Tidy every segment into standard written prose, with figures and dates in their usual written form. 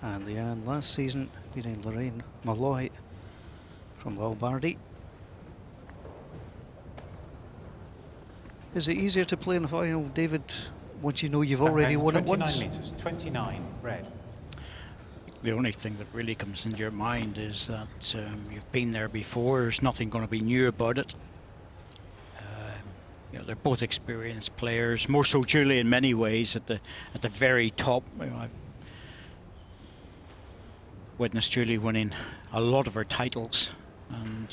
And Leanne last season beating Lorraine Malloy from Valbardi. Is it easier to play in the final, David, once you know you've already won it once? 29 metres, 29, red. The only thing that really comes into your mind is that you've been there before. There's nothing going to be new about it. You know, they're both experienced players. More so, Julie, in many ways, at the very top. You know, I've witnessed Julie winning a lot of her titles, and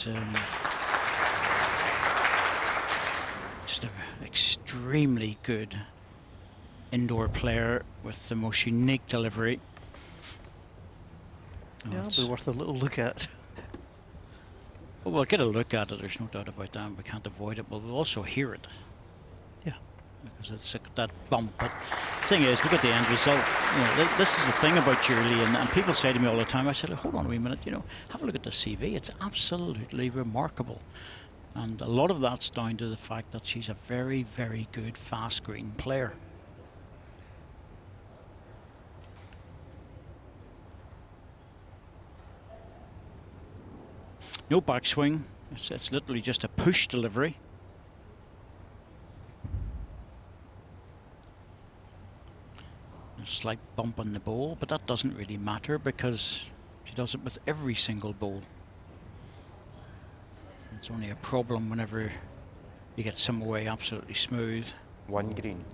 just an extremely good indoor player with the most unique delivery. Yeah, it'll be worth a little look at. Well, we'll get a look at it, there's no doubt about that. We can't avoid it, but we'll also hear it. Yeah. Because it's that bump. But the thing is, look at the end result. You know, this is the thing about Julie, and people say to me all the time, I said, hold on a wee minute, you know, have a look at the CV. It's absolutely remarkable. And a lot of that's down to the fact that she's a very, very good fast green player. No backswing, it's literally just a push delivery. A slight bump on the bowl, but that doesn't really matter because she does it with every single bowl. It's only a problem whenever you get some away absolutely smooth. 1 green.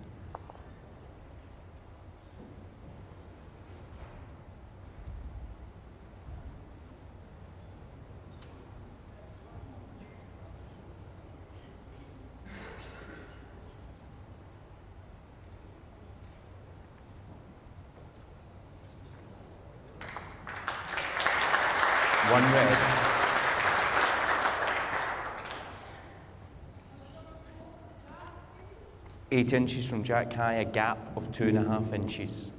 One red. 8 inches from Jack High, a gap of 2.5 inches.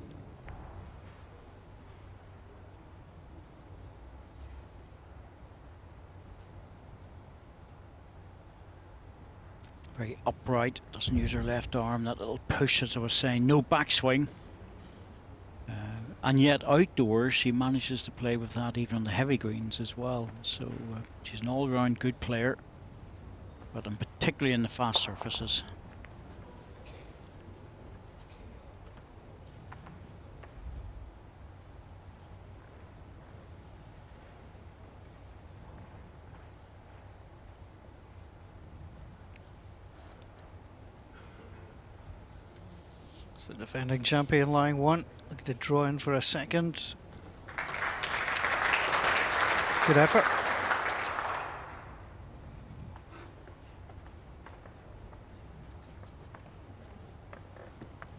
Very upright, doesn't use her left arm, that little push, as I was saying, no backswing. And yet outdoors she manages to play with that even on the heavy greens as well. So she's an all-round good player, but particularly in the fast surfaces. The defending champion line one. Look to draw in for a second. Good effort.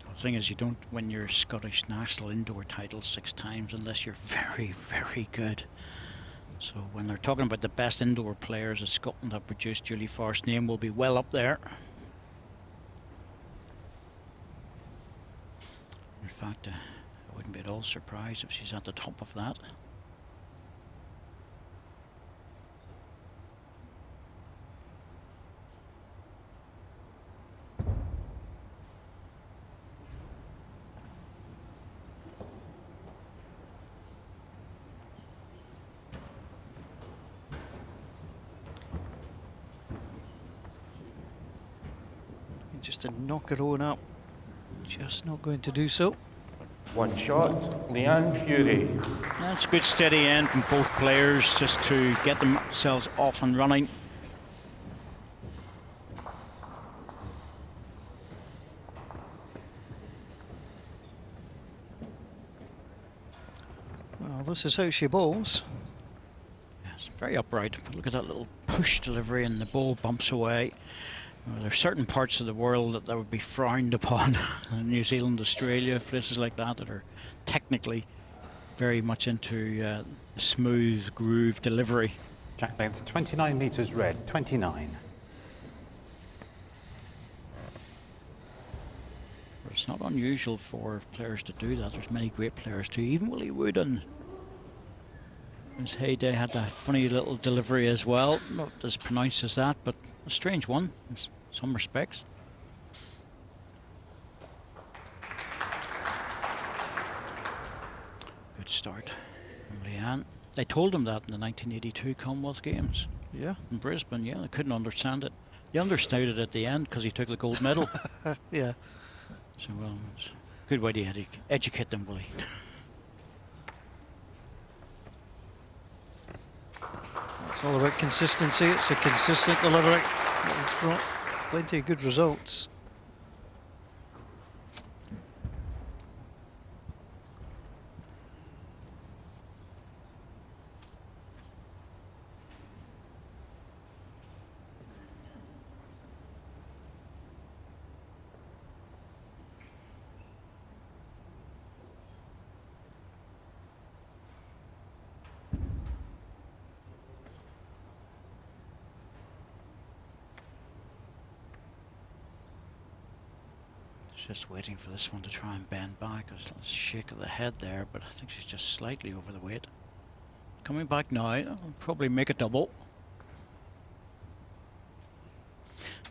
The thing is, you don't win your Scottish national indoor title 6 times unless you're very, very good. So when they're talking about the best indoor players of Scotland that produced, Julie Farr's name will be well up there. In fact, I wouldn't be at all surprised if she's at the top of that. Just to knock her own up. Just not going to do so. One shot, Leanne Fury. That's a good steady end from both players just to get themselves off and running. Well, this is how she bowls. Yes, very upright. But look at that little push delivery and the ball bumps away. Well, there are certain parts of the world that would be frowned upon. New Zealand, Australia, places like that that are technically very much into smooth groove delivery. Jack length 29 metres red, 29. It's not unusual for players to do that. There's many great players too. Even Willie Wood in his heyday had a funny little delivery as well. Not as pronounced as that, but a strange one in some respects. Good Good start from Leanne. They told him that in the 1982 Commonwealth Games Yeah. in Brisbane. Yeah, they couldn't understand it. They understood it at the end because he took the gold medal. Yeah. So, well, it's a good way to educate them, Willie. It's all about consistency. It's a consistent delivery. It's brought plenty of good results. Just waiting for this one to try and bend back. There's a little shake of the head there, but I think she's just slightly over the weight. Coming back now, I'll probably make a double.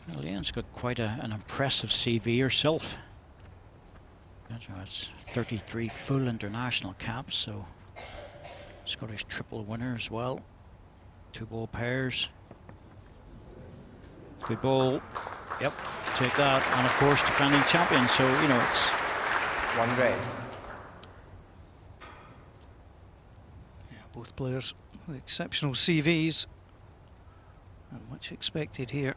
Well, Leanne's got quite an impressive CV herself. It's 33 full international caps, so Scottish triple winner as well. 2 ball pairs. Good ball. Yep, take that. And of course, defending champion, so, you know, it's... 1 red. Yeah, both players with exceptional CVs. Not much expected here.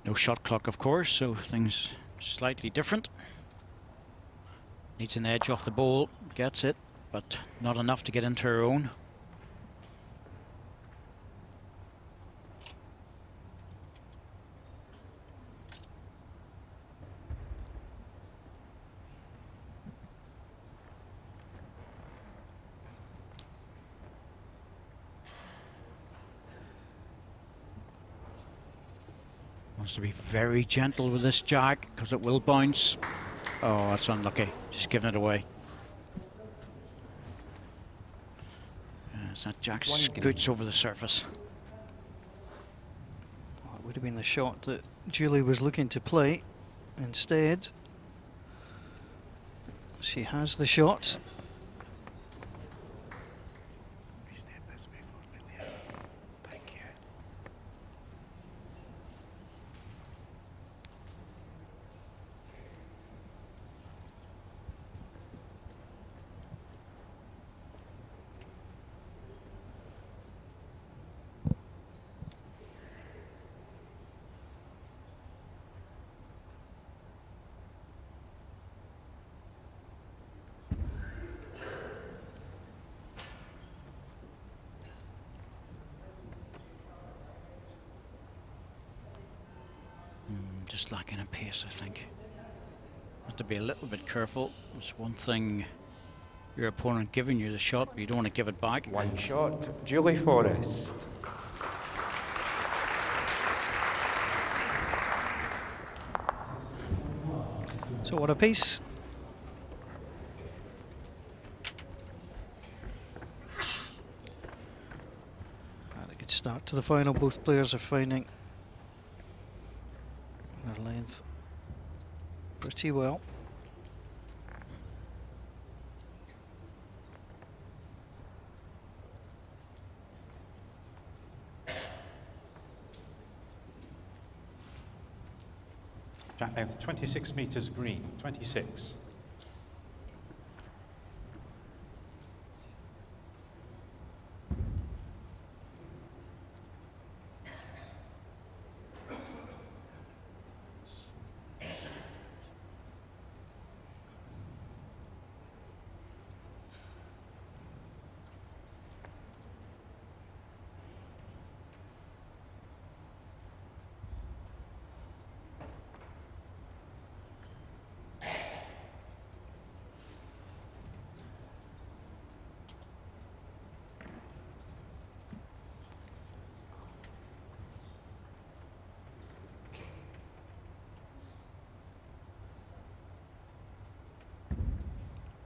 No shot clock, of course, so things slightly different. Needs an edge off the ball, gets it, but not enough to get into her own. Wants to be very gentle with this jack because it will bounce. Oh, that's unlucky. Just giving it away. As that jack scoots over the surface. Well, it would have been the shot that Julie was looking to play. Instead, she has the shot. Thank you. Just lacking in pace, I think. Have to be a little bit careful. It's one thing your opponent giving you the shot, but you don't want to give it back. 1 shot. Julie Forrest. So what a piece. And a good start to the final. Both players are finding their length pretty well. Jack length 26 metres green, 26.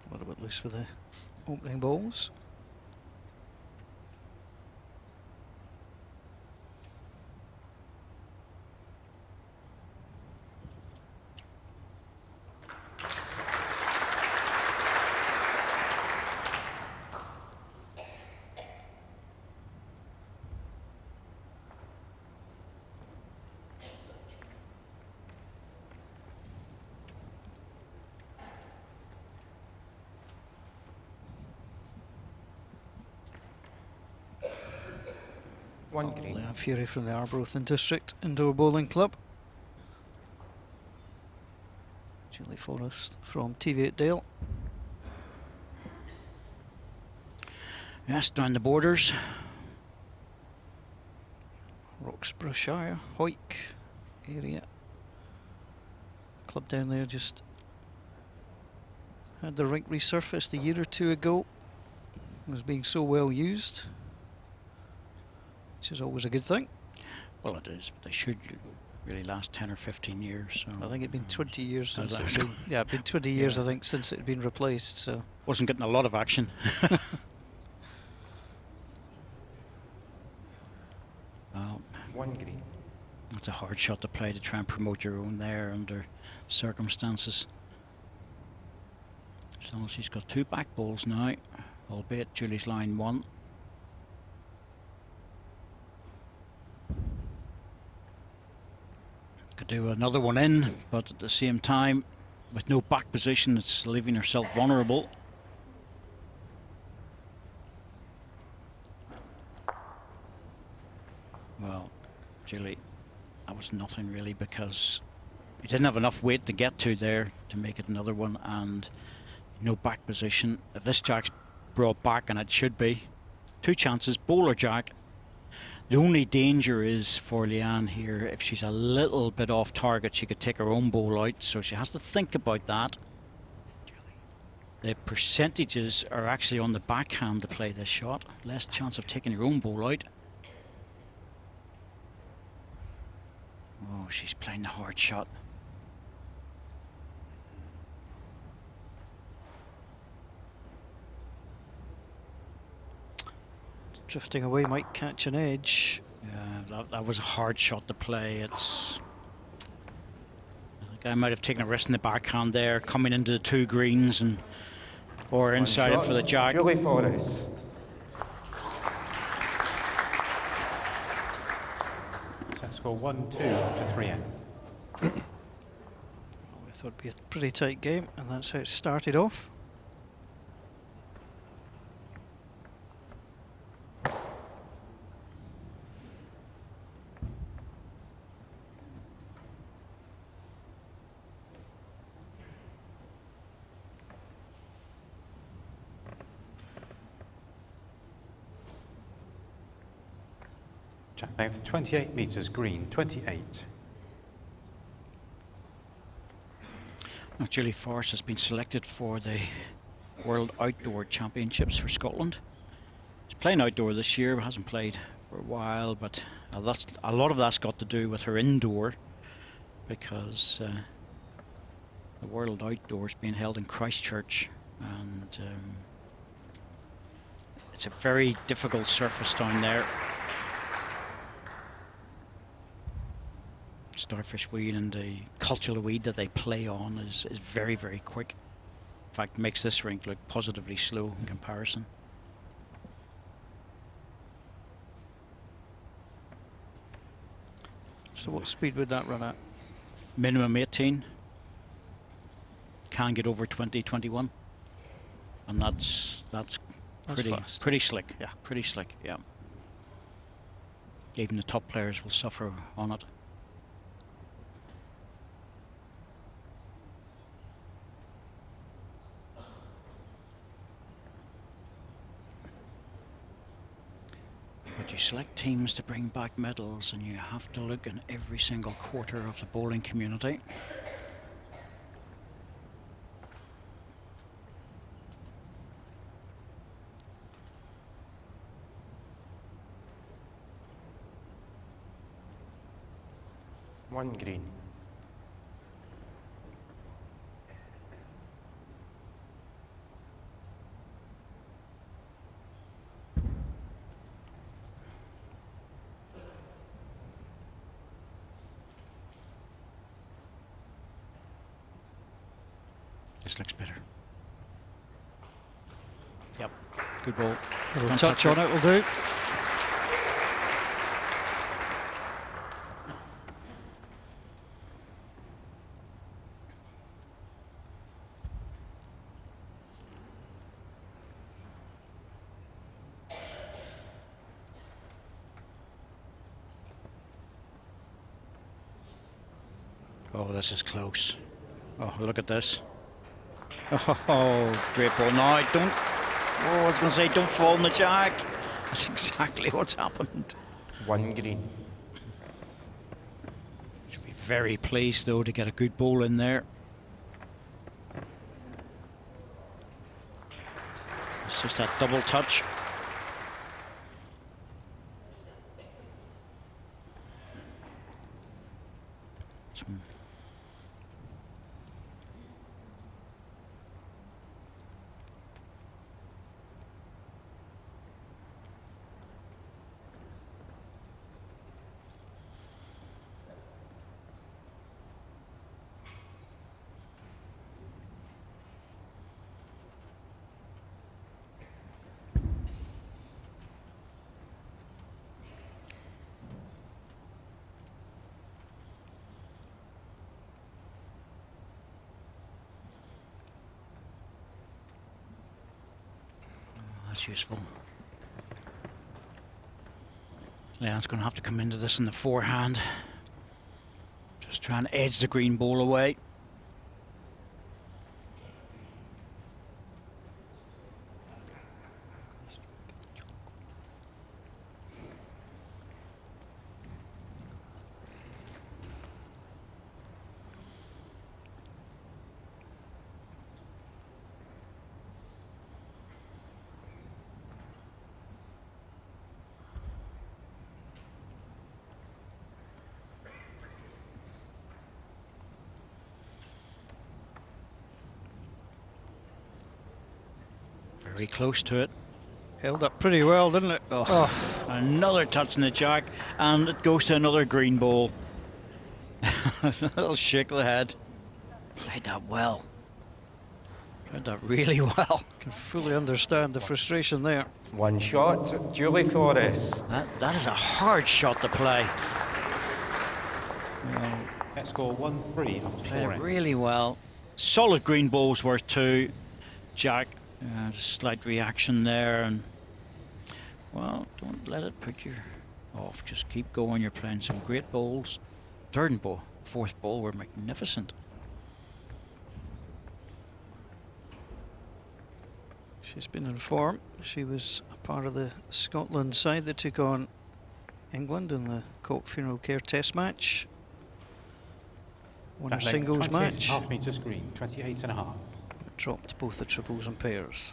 A little bit loose with the opening balls. 1 green. Leanne Fury from the Arbroath District Indoor Bowling Club. Julie Forrest from TV Dale. Yes, down the borders. Roxburghshire, Hoyk area. Club down there just had the rink resurfaced a year or two ago. It was being so well used, which is always a good thing. Well, it is. They should really last 10 or 15 years. So I think it'd been 20 years Has since that- it's been, yeah, it'd been 20 years Yeah. I think since it had been replaced. So wasn't getting a lot of action. Well, 1 green. it's a hard shot to play to try and promote your own there under circumstances. So she's got 2 back bowls now, albeit Julie's line 1. Could do another one in, but at the same time, with no back position, it's leaving herself vulnerable. Well, Julie, that was nothing really, because you didn't have enough weight to get to there to make it another one, and no back position. If this jack's brought back, and it should be, 2 chances, bowl or jack. The only danger is for Leanne here, if she's a little bit off target, she could take her own bowl out, so she has to think about that. The percentages are actually on the backhand to play this shot. Less chance of taking your own bowl out. Oh, she's playing the hard shot. drifting away might catch an edge. Yeah, that was a hard shot to play. It's, I think I might have taken a risk in the backhand there, coming into the 2 greens, and or One inside it shot. for the jack. Julie Forrest. Set score 1-2 after 3 in. We thought it'd be a pretty tight game, and that's how it started off. Jack length 28 metres, green 28. Now, Julie Forrest has been selected for the World Outdoor Championships for Scotland. She's playing outdoor this year, hasn't played for a while, but that's a lot of that's got to do with her indoor, because the World Outdoor is being held in Christchurch, and it's a very difficult surface down there. Starfish weed and the cultural weed that they play on is very, very quick. In fact, makes this rink look positively slow in comparison. So what speed would that run at? Minimum 18. Can get over 20, 21. And that's pretty fast. pretty slick. Yeah. Pretty slick, yeah. Even the top players will suffer on it. But you select teams to bring back medals, and you have to look in every single quarter of the bowling community. One green. This looks better. Yep, good ball. Little Can't touch touch on it will do. Oh, this is close. Oh, look at this. Oh, great ball. No, don't. Oh, I was going to say, don't fall in the jack. That's exactly what's happened. 1 green. Should be very pleased, though, to get a good ball in there. It's just that double touch. That's useful. Leon's going to have to come into this in the forehand. Just try and edge the green ball away. Very close to it. Held up pretty well, didn't it? Oh, another touch in the jack, and it goes to another green ball. A little shake of the head. Played that well. Played that really well. Can fully understand the frustration there. 1 shot, Julie Forrest. That is a hard shot to play. Let's score 1-3 after Played 4 it ends. really well. Solid green ball's worth 2. Jack, slight reaction there, and well, don't let it put you off. Just keep going. You're playing some great bowls. Third and ball, fourth ball were magnificent. She's been in form. She was a part of the Scotland side that took on England in the Cope Funeral Care Test match. Won a That length, singles 28 match. and a half metres green, 28.5. Dropped both the triples and pairs.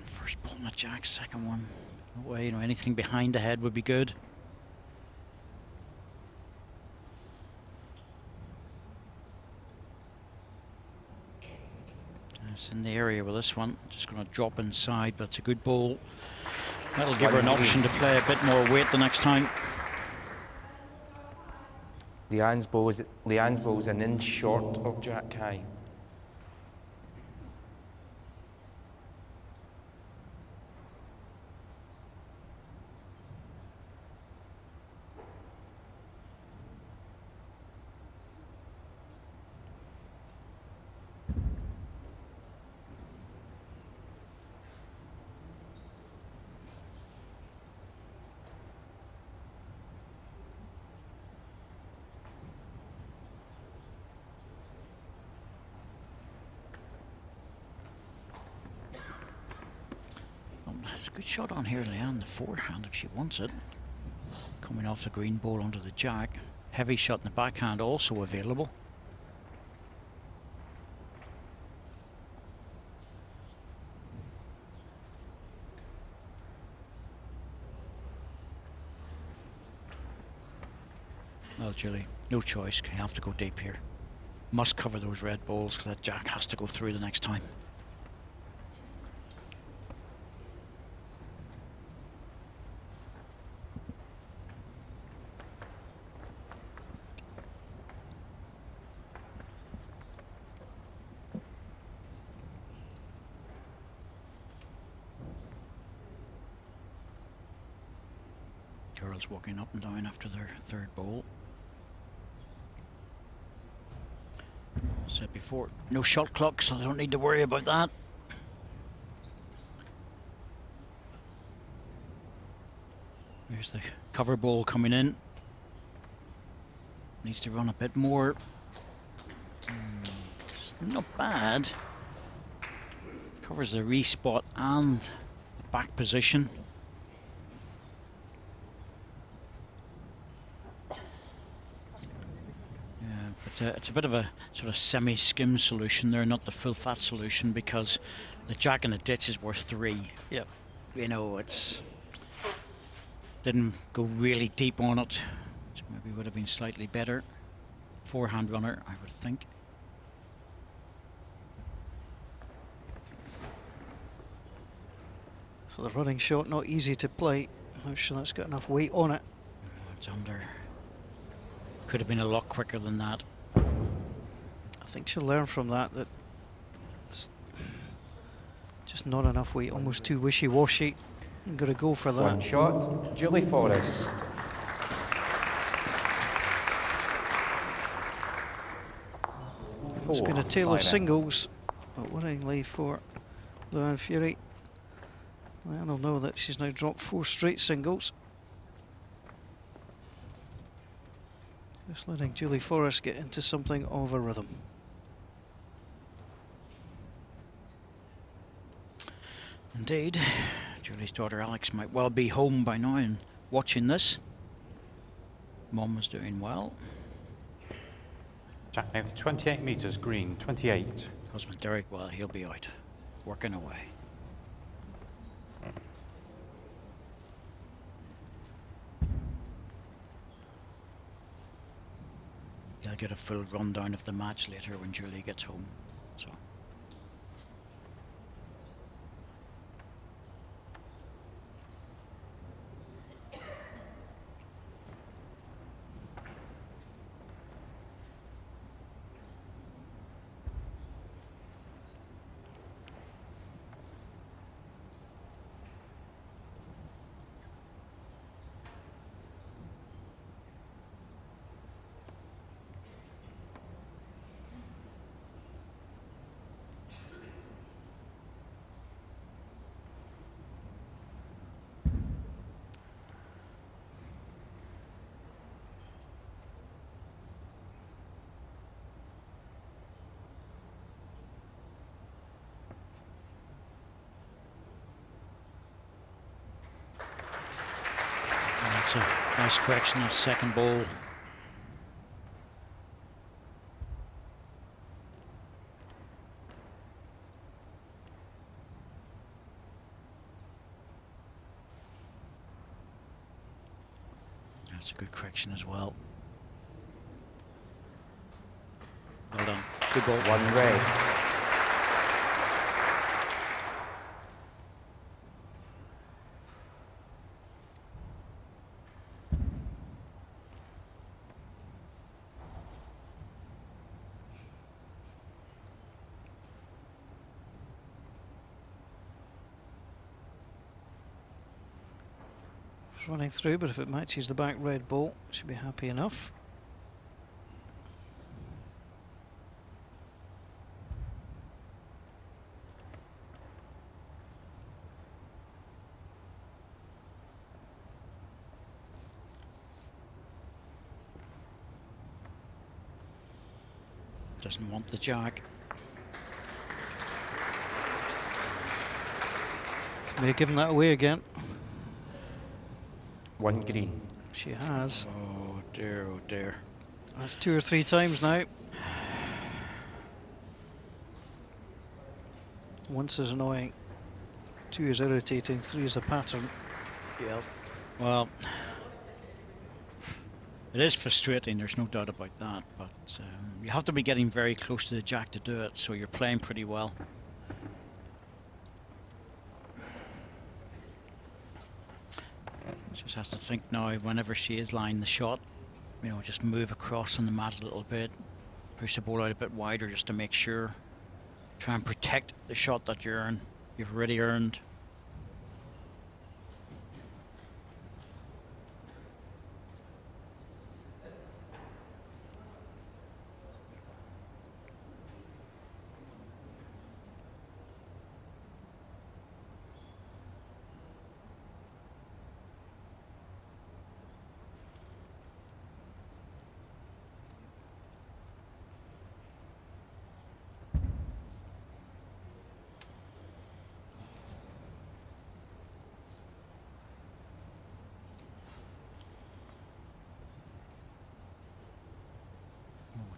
First ball on the jack, second one away. You know, anything behind the head would be good. It's in the area with this one. Just going to drop inside, but it's a good ball. That'll give her an option to play a bit more weight the next time. Leanne's bowl's an inch short of Jack High. Good shot on here, Leanne, the forehand if she wants it. Coming off the green ball onto the jack. Heavy shot in the backhand also available. Well, Julie, no choice. You have to go deep here. Must cover those red balls because that jack has to go through the next time. Girls walking up and down after their third ball. Said before, no shot clock, so they don't need to worry about that. There's the cover ball coming in. Needs to run a bit more. It's not bad. Covers the respot and the back position. It's a bit of a sort of semi-skim solution there, not the full fat solution, because the jack in the ditch is worth 3. Yep. You know, it's didn't go really deep on it, so maybe would have been slightly better. Forehand runner, I would think. So the running shot, not easy to play. I'm not sure that's got enough weight on it. It's under. Could have been a lot quicker than that. I think she'll learn from that, that it's just not enough weight, almost too wishy-washy. Got to go for that. One shot, Julie Forrest. It's been a tale of singles, but worryingly for Leanne Fury. Leanne will know that she's now dropped 4 straight singles. Just letting Julie Forrest get into something of a rhythm. Indeed. Julie's daughter Alex might well be home by now and watching this. Mum was doing well. Jack length 28 metres green, 28. Husband Derek, well, he'll be out, working away. They'll get a full rundown of the match later when Julie gets home. So. That's a nice correction, that second ball. That's a good correction as well. Well done. Good ball. One red. Running through, but if it matches the back red ball, should be happy enough. Doesn't want the jack. May have given that away again. One green. She has. Oh dear, oh dear. That's 2 or 3 times now. Once is annoying, 2 is irritating, 3 is a pattern. Yep. Well, it is frustrating, there's no doubt about that, but you have to be getting very close to the jack to do it, so you're playing pretty well. Just has to think now, whenever she is lying the shot, you know, just move across on the mat a little bit, push the ball out a bit wider just to make sure. Try and protect the shot that you've already earned.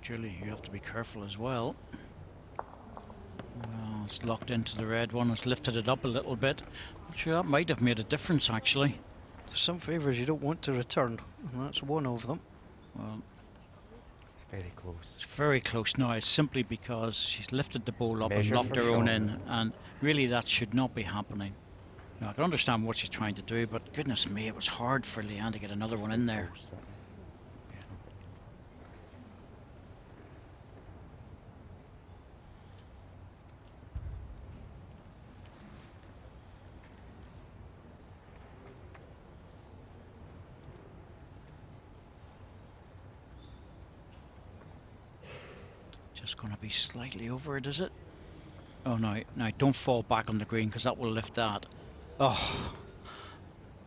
Julie, you have to be careful as well. Well, it's locked into the red one. It's lifted it up a little bit. Sure, that might have made a difference actually. There's some favours you don't want to return, and that's one of them. Well, It's very close. it's very close now. It's simply because she's lifted the ball up Measure and locked for her own shot. in, and really that should not be happening. Now, I can understand what she's trying to do, but goodness me, it was hard for Leanne to get another one in there. Close, that. Just going to be slightly over it, is it? Oh no, no, don't fall back on the green because that will lift that. Oh,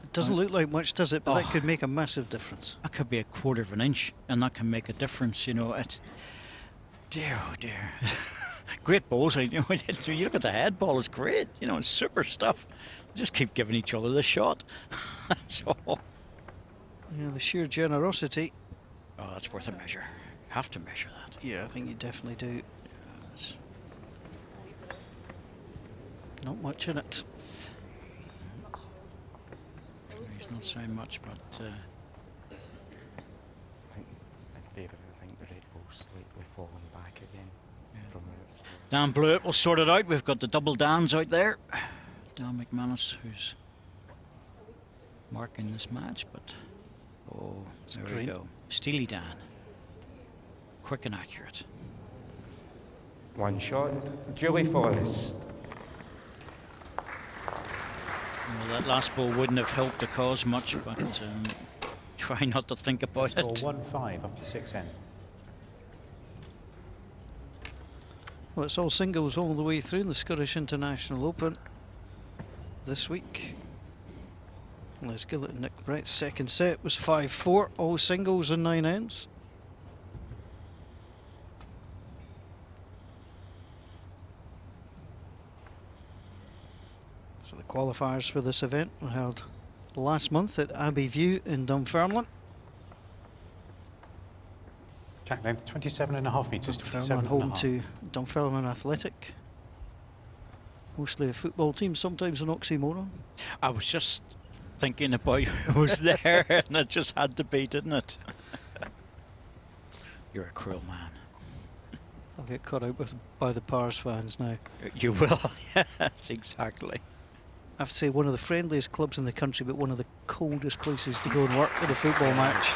It doesn't look like much, does it? But that Oh. could make a massive difference. that could be a quarter of an inch and that can make a difference, you know. Dear, oh dear. Great balls, you know, you look at the head ball, it's great, you know, it's super stuff. Just keep giving each other the shot. That's all. Yeah, the sheer generosity. Oh, that's worth a measure. Have to measure that. Yeah, I think you definitely do. Yes. Not much in it. He's not saying much, but I think in favour. I think the red ball's slightly falling back again from where it was. Dan Blewett will sort it out. We've got the double Dans out there. Dan McManus, who's marking this match, but oh, there we great. go. Steely Dan. Quick and accurate. One shot. Julie Forrest. Well, that last ball wouldn't have helped the cause much, but try not to think about Score it. 1-5 after 6 end. Well, it's all singles all the way through in the Scottish International Open this week. Les Gillett and Nick Brett's second set was 5-4, all singles and 9 ends. So the qualifiers for this event were held last month at Abbey View in Dunfermline. Jack length 27.5 metres, Dunfermline 27.5. home to Dunfermline Athletic. Mostly a football team, sometimes an oxymoron. I was just thinking about who was there, and it just had to be, didn't it? You're a cruel man. I'll get caught out by the Pars fans now. You will. Yes, exactly. I have to say, one of the friendliest clubs in the country, but one of the coldest places to go and work at a football match.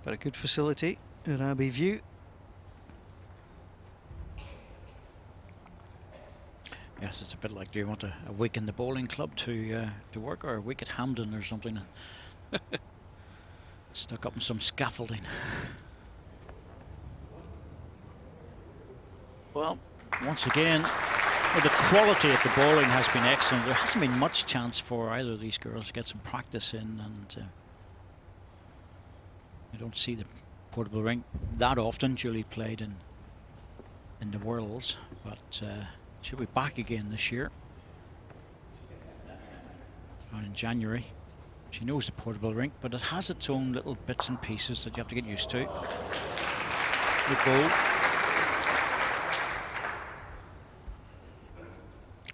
But a good facility at Abbey View. Yes, it's a bit like, do you want a week in the bowling club to work, or a week at Hampden or something? Stuck up in some scaffolding. Well, once again, the quality of the bowling has been excellent. There hasn't been much chance for either of these girls to get some practice in, and I don't see the portable rink that often. Julie played in the Worlds, but she'll be back again this year. down in January. She knows the portable rink, but it has its own little bits and pieces that you have to get used to. Good ball.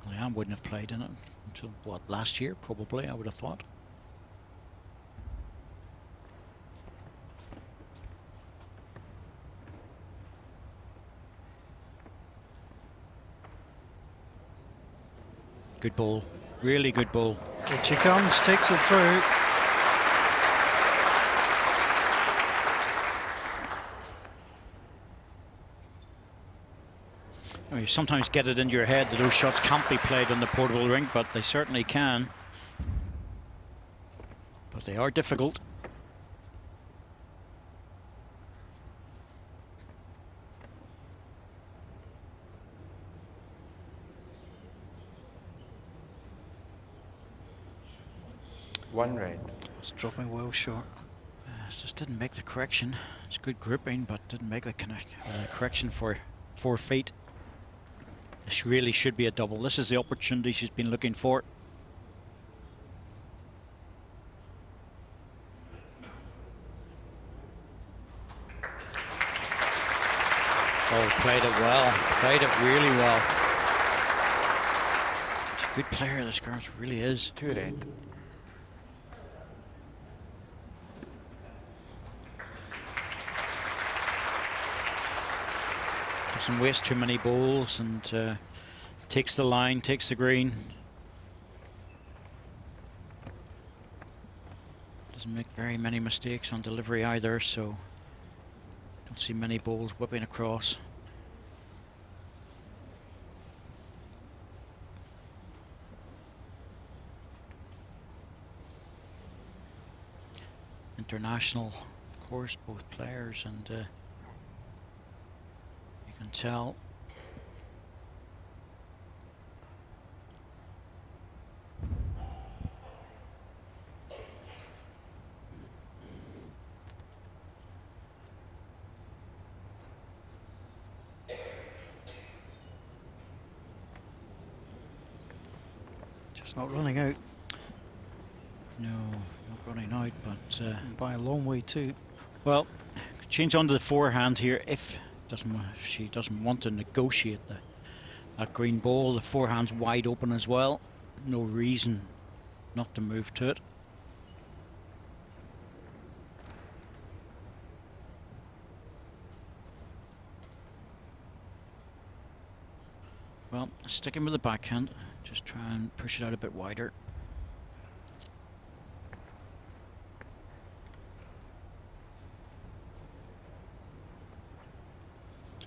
Leanne wouldn't have played in it until, what, last year, probably, I would have thought. Good ball. Really good ball. Here she comes, takes it through. I mean, you sometimes get it into your head that those shots can't be played on the portable rink, but they certainly can. But they are difficult. One red. It's dropping well short. Just didn't make the correction. It's good gripping, but didn't make the correction for 4 feet. This really should be a double. This is the opportunity she's been looking for. Oh, played it well. Played it really well. She's a good player, this girl really is. 2 red. Doesn't waste too many balls and takes the line, takes the green. Doesn't make very many mistakes on delivery either, so don't see many balls whipping across. International, of course, both players, and you can tell. Just not running out. No, not running out, but By a long way too. well, change onto the forehand here if she doesn't want to negotiate that green ball. The forehand's wide open as well. No reason not to move to it. Well, sticking with the backhand, just try and push it out a bit wider.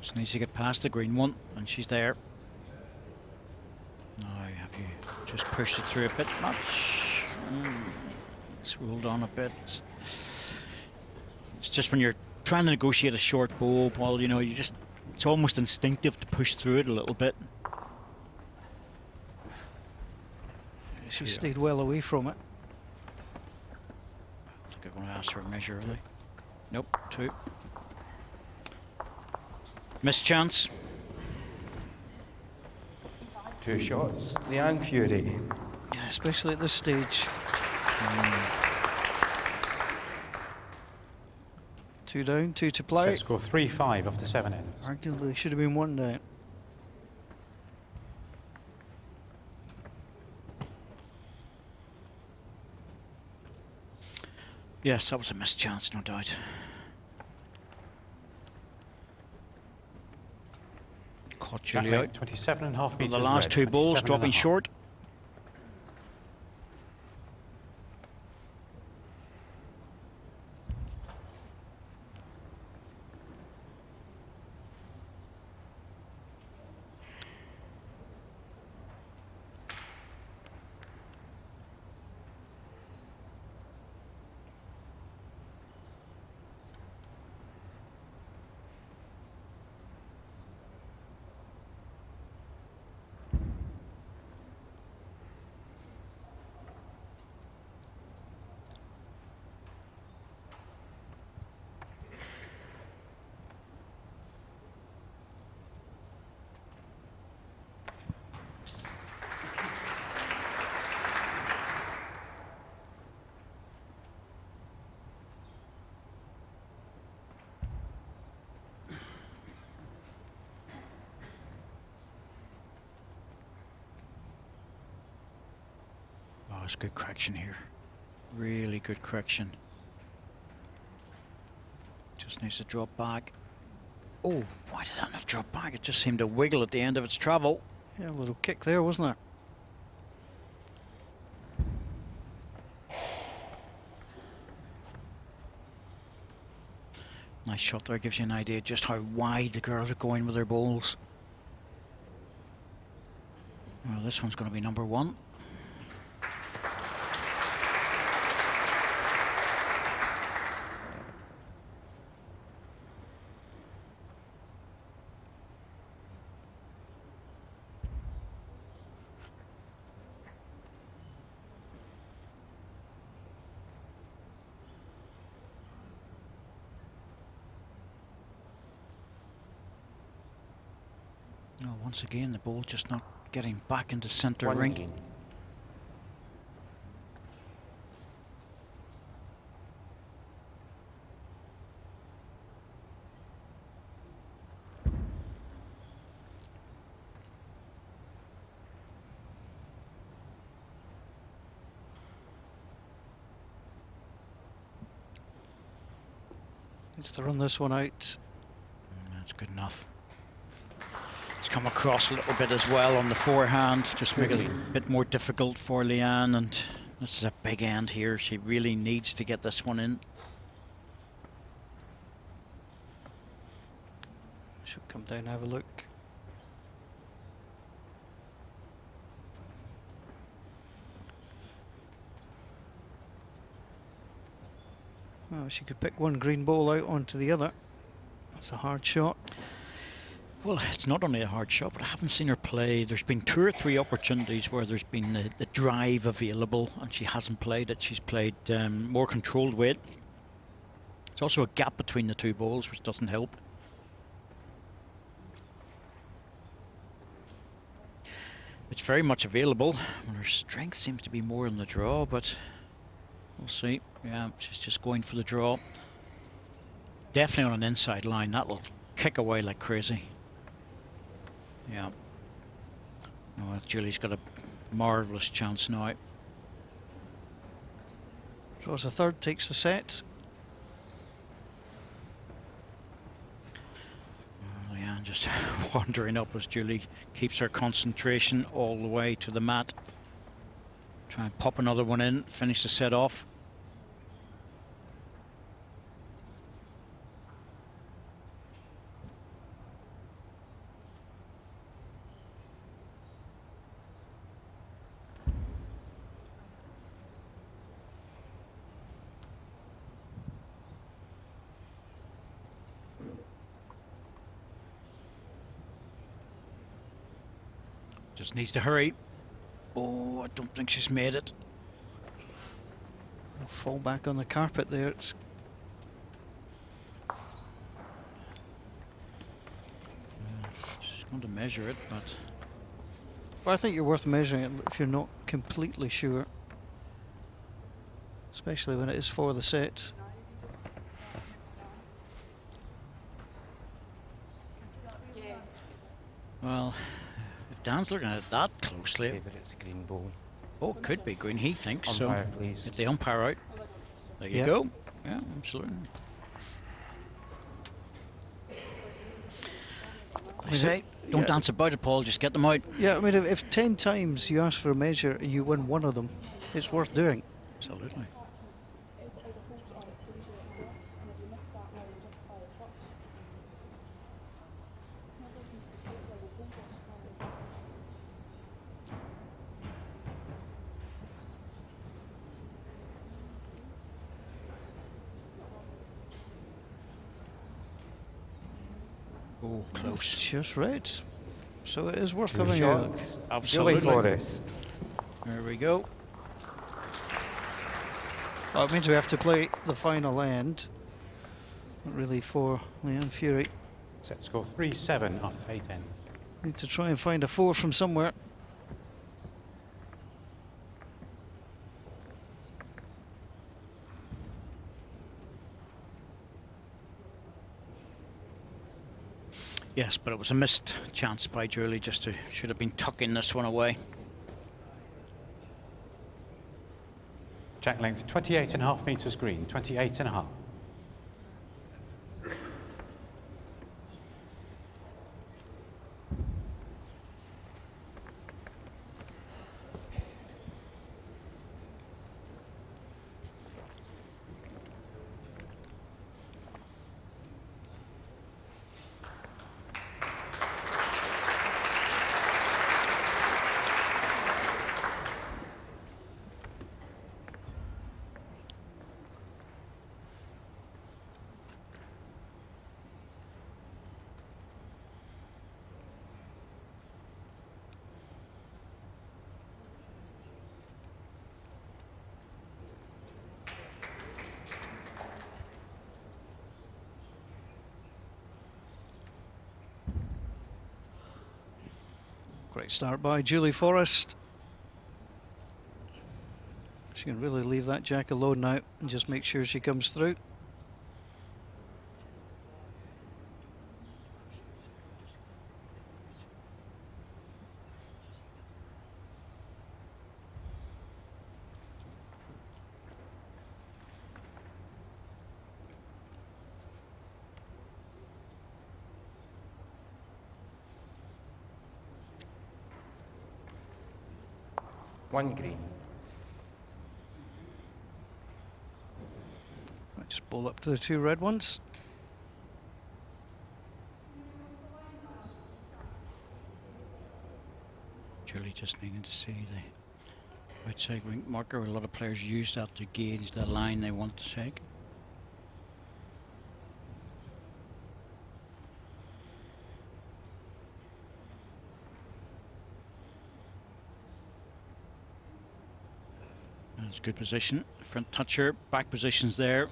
Just needs to get past the green one, and she's there. Now, have you just pushed it through a bit much? It's rolled on a bit. It's just when you're trying to negotiate a short ball, well, you know, it's almost instinctive to push through it a little bit. She stayed well away from it. I think I'm going to ask for a measure, really. Nope, 2. Missed chance. 2 shots. Leanne Fury. Yeah, especially at this stage. 2 down, 2 to play. Set score 3-5 after 7 ends. Arguably should have been 1 down. Yes, that was a missed chance, no doubt. Caught Julie out. 27.5 For metres the last red, 2 balls, dropping 27.5. short. it's good correction here. Really good correction. Just needs to drop back. Oh, why did that not drop back? It just seemed to wiggle at the end of its travel. Yeah, a little kick there, wasn't there? Nice shot there, gives you an idea just how wide the girls are going with their bowls. Well, this one's going to be number 1. Oh, once again, the ball just not getting back into centre One rink. green. Needs to run this one out. That's good enough. It's come across a little bit as well on the forehand, just make it a bit more difficult for Leanne, and this is a big end here. She really needs to get this one in. Should come down and have a look. Well, she could pick one green ball out onto the other. That's a hard shot. Well, it's not only a hard shot, but I haven't seen her play. There's been 2 or 3 opportunities where there's been the drive available and she hasn't played it. She's played more controlled weight. There's also a gap between the 2 balls, which doesn't help. It's very much available. Well, her strength seems to be more in the draw, but we'll see. Yeah, she's just going for the draw. Definitely on an inside line. That'll kick away like crazy. Yeah. Oh, Julie's got a marvellous chance now. Draws a third, takes the set. Yeah, just wandering up as Julie keeps her concentration all the way to the mat. Try and pop another one in, finish the set off. Just needs to hurry. Oh, I don't think she's made it. I'll fall back on the carpet there. It's She's going to measure it, but well, I think you're worth measuring it if you're not completely sure. Especially when it is for the set. well, if Dan's looking at it that closely, Favourite's a green ball. oh, it could be green. He thinks so. Umpire, please. Get the umpire out. There you Yeah. go. Yeah, absolutely. I mean, say, don't yeah. dance about it, Paul. Just get them out. Yeah, I mean, if 10 times you ask for a measure and you win one of them, it's worth doing. Absolutely. Oh, close. Just right. So it is worth Two having a look. shots. Absolutely. Julie Forrest. There we go. Well, it means we have to play the final end. Not really for Leanne Fury. Set score 3-7 after 8 ends. Need to try and find a 4 from somewhere. Yes, but it was a missed chance by Julie. Should have been tucking this one away. Jack length 28.5 metres green, 28.5. Great start by Julie Forrest. She can really leave that Jack alone now and just make sure she comes through. One green. Right, just bowl up to the two red ones. Julie just needing to see the outside rink marker. A lot of players use that to gauge the line they want to take. That's good position. Front toucher, back positions there.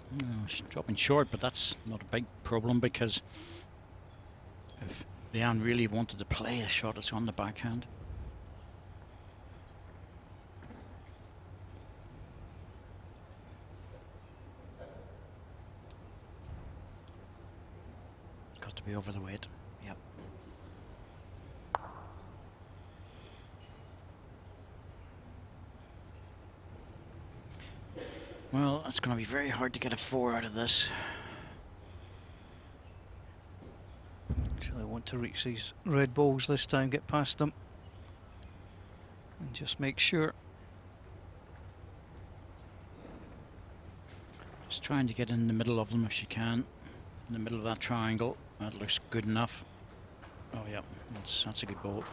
She's dropping short, but that's not a big problem because if Leanne really wanted to play a shot, it's on the backhand. Got to be over the weight. Yep. Well, it's going to be very hard to get a 4 out of this. Actually, I want to reach these red balls this time, get past them, and just make sure. Just trying to get in the middle of them if she can. In the middle of that triangle. That looks good enough. Oh yeah, that's a good ball.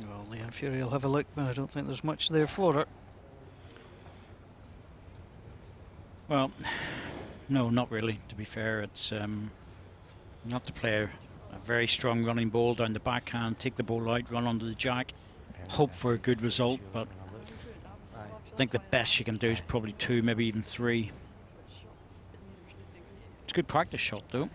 Well, Leanne Fury will have a look, but I don't think there's much there for her. Well, no, not really. To be fair, it's not to play a very strong running ball down the backhand, take the ball out, run onto the jack, hope for a good result. But I think the best she can do is probably 2, maybe even 3. It's a good practice shot, though.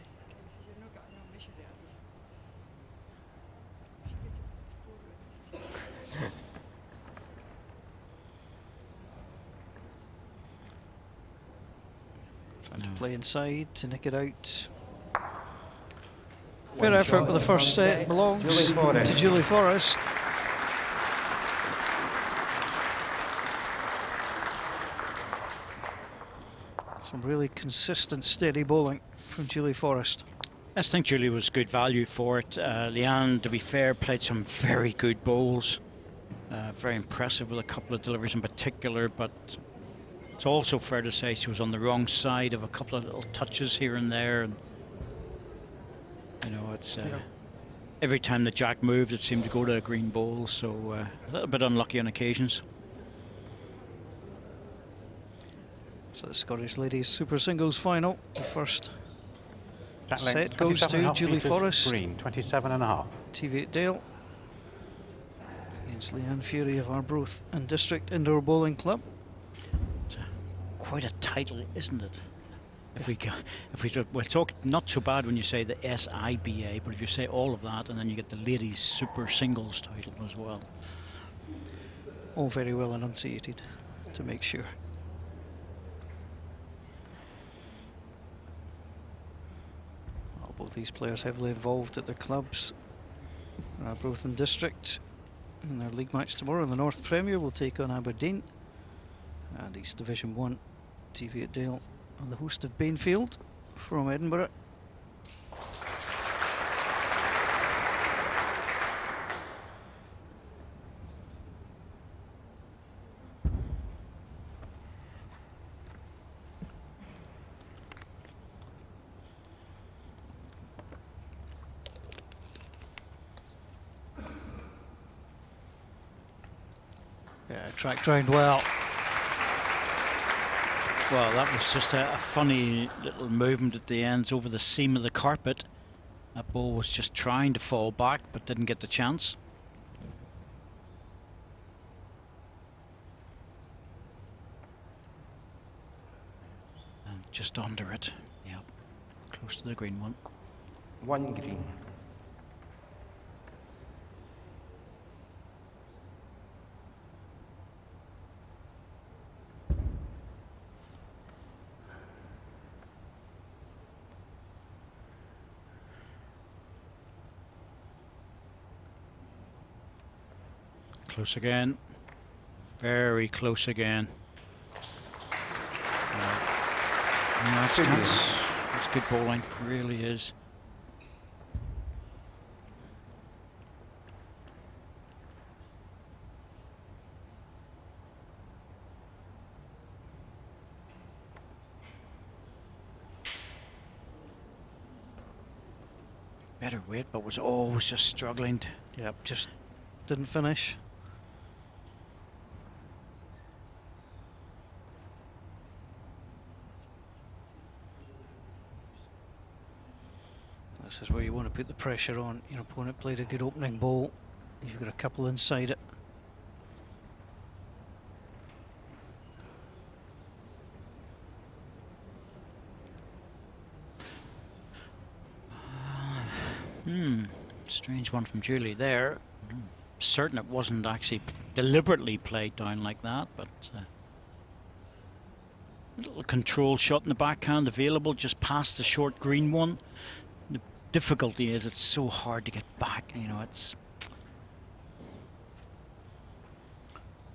Trying to play inside to nick it out. Fair effort with the first set belongs to Julie Forrest. Some really consistent, steady bowling from Julie Forrest. I think Julie was good value for it. Leanne, to be fair, played some very good bowls. Very impressive with a couple of deliveries in particular, but it's also fair to say she was on the wrong side of a couple of little touches here and there. And you know, it's every time the jack moved, it seemed to go to a green bowl, so a little bit unlucky on occasions. So the Scottish Ladies Super Singles Final, the first Jack set length goes to 27.5 Julie metres Forrest. green, 27.5. TV at Dale against Leanne Fury of Arbroath and District Indoor Bowling Club. It's quite a title, isn't it? We'll talk not so bad when you say the SIBA, but if you say all of that, and then you get the Ladies Super Singles title as well. All very well enunciated, to make sure. Well, both these players heavily involved at their clubs, Arbroath and District. in their league match tomorrow. The North Premier will take on Aberdeen, and East Division 1 TV at Dale on the host of Bainfield from Edinburgh. Yeah, tracked round well. Well, that was just a funny little movement at the ends over the seam of the carpet. That ball was just trying to fall back but didn't get the chance. And just under it. Yep. Close to the green one. 1 green. Close again. Very close again. That's good bowling, really is. Better weight, but was always just struggling. Yep, just didn't finish. This is where you want to put the pressure on. Your opponent played a good opening ball. You've got a couple inside it. Strange one from Julie there. Certain it wasn't actually deliberately played down like that, but a little control shot in the backhand available just past the short green one. The difficulty is it's so hard to get back. You know, it's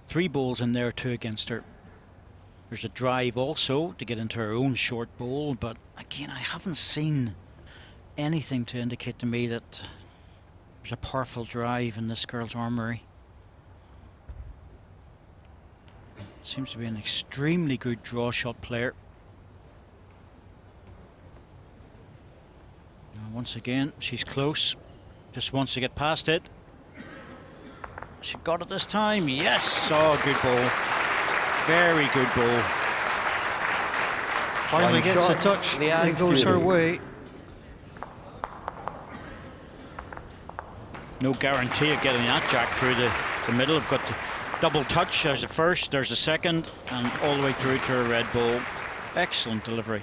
3 balls in there, 2 against her. There's a drive also to get into her own short bowl, but again, I haven't seen anything to indicate to me that there's a powerful drive in this girl's armoury. Seems to be an extremely good draw shot player. Now once again, she's close. Just wants to get past it. She got it this time. Yes! Oh, good ball. Very good ball. Finally gets a touch. It goes her way. No guarantee of getting that jack through the middle. I've got the double touch. There's the first, there's the second, and all the way through to a red ball. Excellent delivery.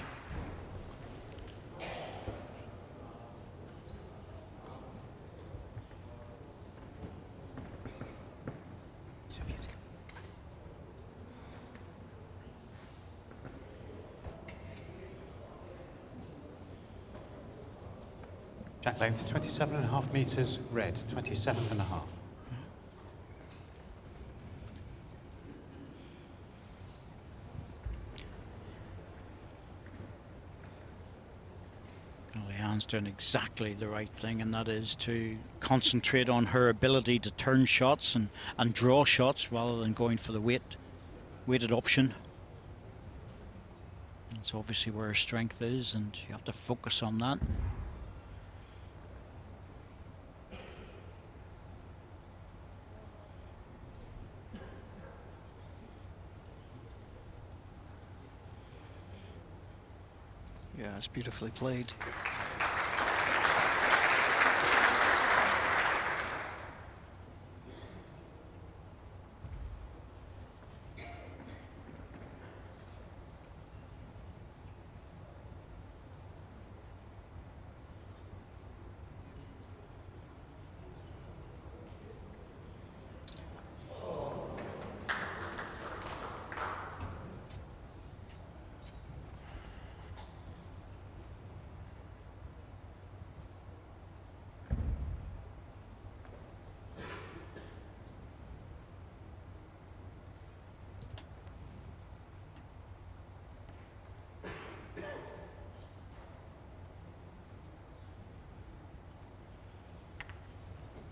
Jack length 27.5 metres, red 27.5. Leanne's doing exactly the right thing, and that is to concentrate on her ability to turn shots and draw shots rather than going for the weighted option. That's obviously where her strength is, and you have to focus on that. Yeah, it's beautifully played.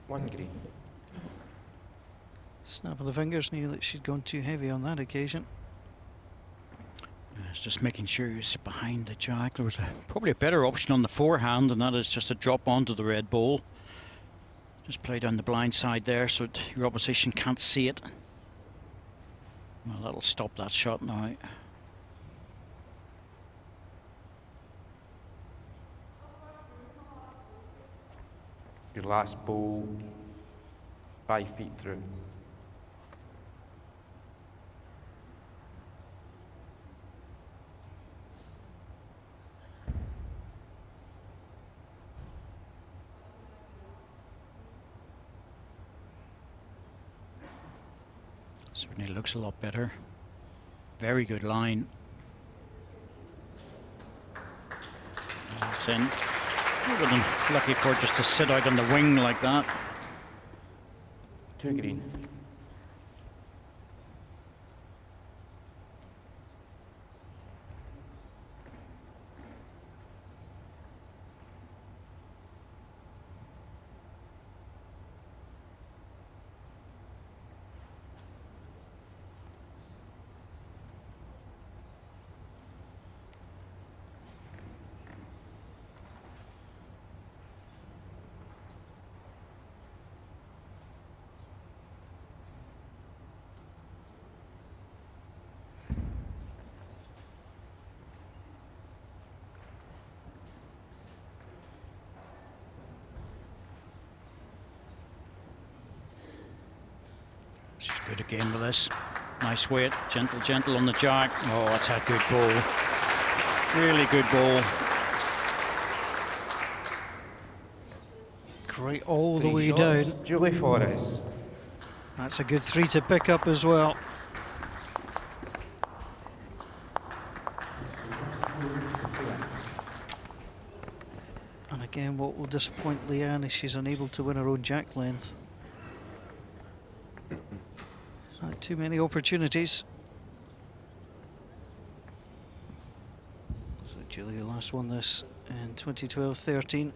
1 green. Snap of the fingers, knew that she'd gone too heavy on that occasion. It's just making sure he's behind the jack. There was probably a better option on the forehand, and that is just to drop onto the red ball. Just play down the blind side there so that your opposition can't see it. Well, that'll stop that shot now. Your last ball, 5 feet through. Certainly looks a lot better. Very good line. It's in. Would have been lucky for it just to sit out on the wing like that. 2 green. She's good again with this. Nice weight, gentle on the jack. Oh, that's a good ball. Really good ball. Great all the 3 way shots. down. Julie Forrest. That's a good 3 to pick up as well. And again, what will disappoint Leanne is she's unable to win her own jack length. Not too many opportunities. So Julia last won this in 2012-13.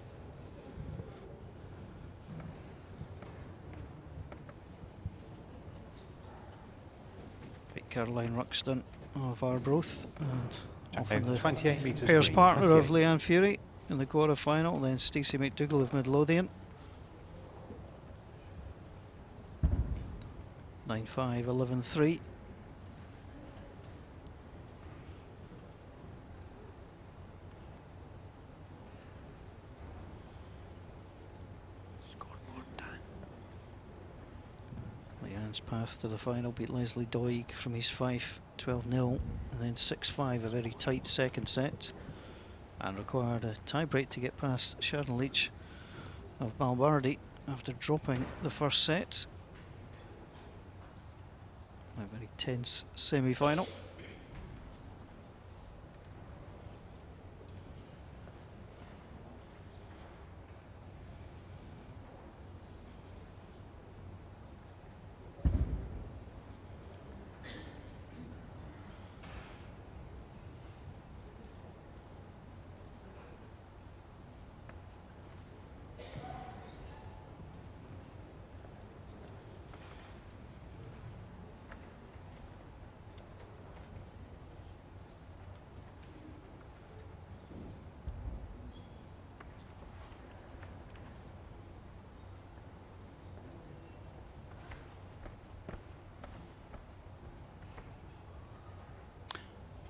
Beat Caroline Ruxton of Arbroath, and often the 28 metres pairs green. partner of 28. Leanne Fury in the quarter-final, then Stacey McDougall of Midlothian. 9-5, 11-3. Leanne's path to the final beat Leslie Doig from East Fife 12-0, and then 6-5, a very tight second set, and required a tie-break to get past Sharon Leach of Balbardi after dropping the first set. A very tense semi-final.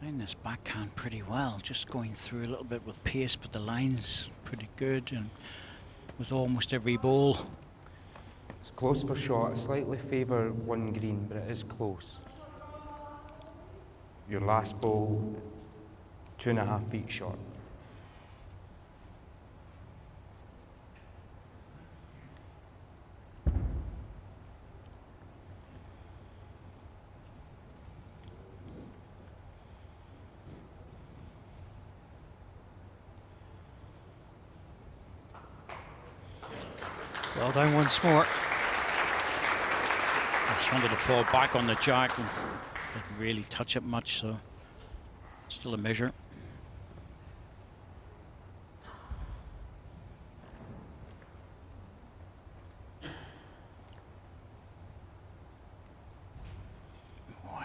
Playing this backhand pretty well, just going through a little bit with pace, but the line's pretty good, and with almost every ball. It's close for shot. Slightly favour 1 green, but it is close. Your last ball, 2.5 feet short. Well done once more. I just wanted to fall back on the jack and didn't really touch it much, so still a measure.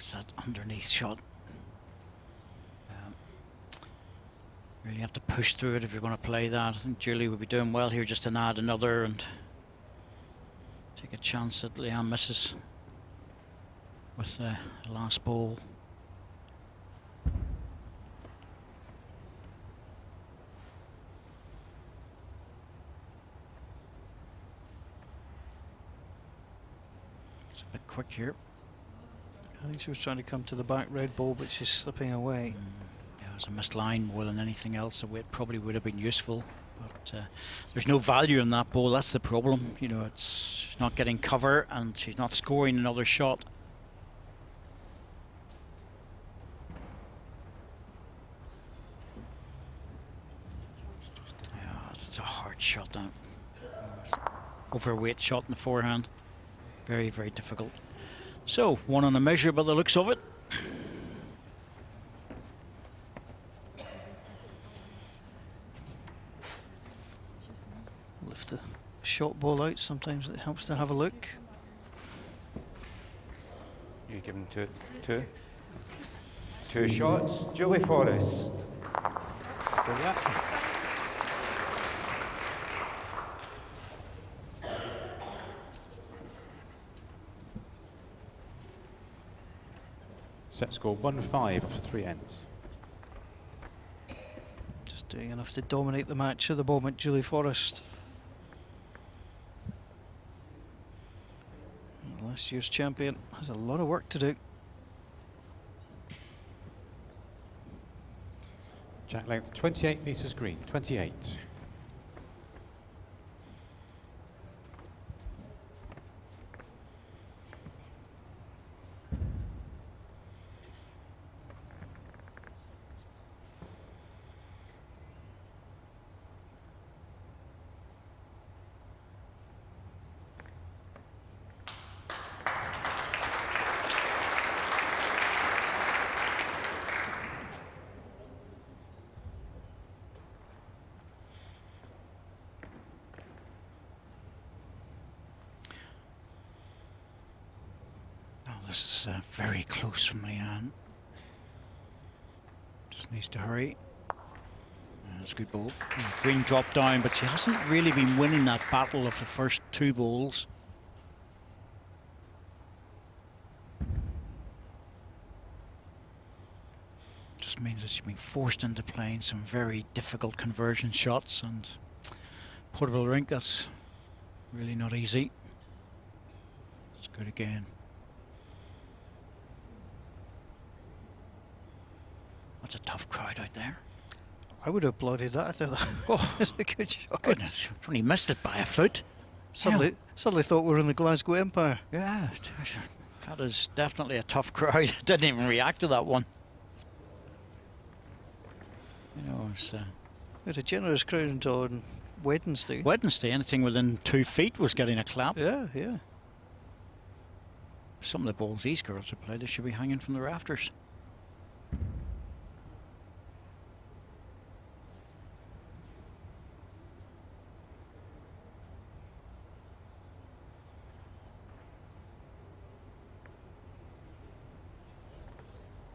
It's that underneath shot. Really have to push through it if you're going to play that. I think Julie would be doing well here just to add another and take a chance that Leanne misses with the last ball. It's a bit quick here. I think she was trying to come to the back red ball, but she's slipping away. Yeah, it was a missed line more than anything else. The weight probably would have been useful, but there's no value in that ball. That's the problem. You know, she's not getting cover and she's not scoring another shot. Yeah, it's a hard shot now. Overweight shot in the forehand. Very, very difficult. So, one on the measure by the looks of it. Lift the shot ball out, sometimes it helps to have a look. You give him two shots. Julie Forrest. Set score 1-5 after 3 ends. Just doing enough to dominate the match at the moment, Julie Forrest. Last year's champion has a lot of work to do. Jack length 28 metres green, 28. This is very close from Leanne. Just needs to hurry. That's a good ball. Green dropped down, but she hasn't really been winning that battle of the first 2 balls. Just means that she's been forced into playing some very difficult conversion shots, and portable rink, that's really not easy. It's good again. That's a tough crowd out there. I would have applauded that. I thought that was a good shot. Goodness, she only missed it by a foot. Suddenly thought we were in the Glasgow Empire. Yeah, that is definitely a tough crowd. Didn't even react to that one. You know, it's We had a generous crowd on Wednesday. Wednesday. Anything within 2 feet was getting a clap. Yeah, yeah. Some of the balls these girls have played, they should be hanging from the rafters.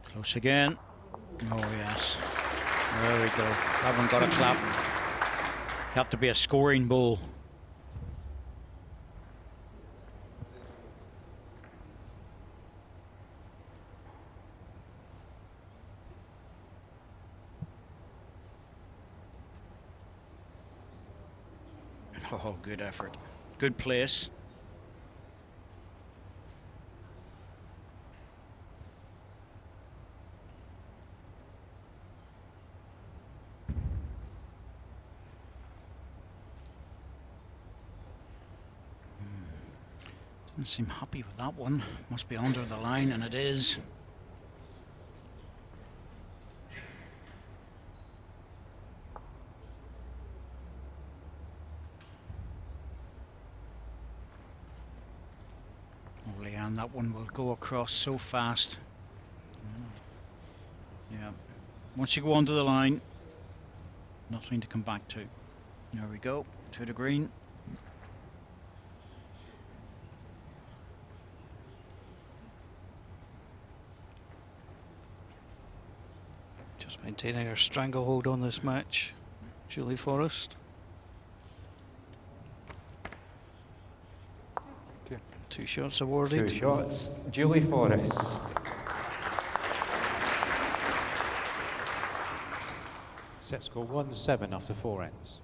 Close again. Oh yes. There we go. That one got a clap. You have to be a scoring ball. Oh, good effort. Good place. Doesn't seem happy with that one. Must be under the line, and it is. Oh, Leanne, that one will go across so fast. Yeah. Once you go onto the line, nothing to come back to. There we go. To the green. Maintaining her stranglehold on this match, Julie Forrest. Okay. 2 shots awarded. 2 shots. Julie Forrest. Set score 1-7 after 4 ends.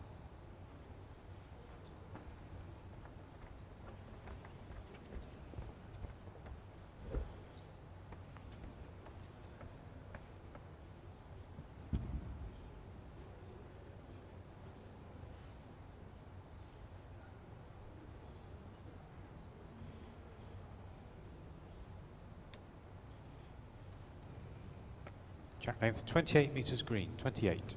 Track length 28 metres green, 28.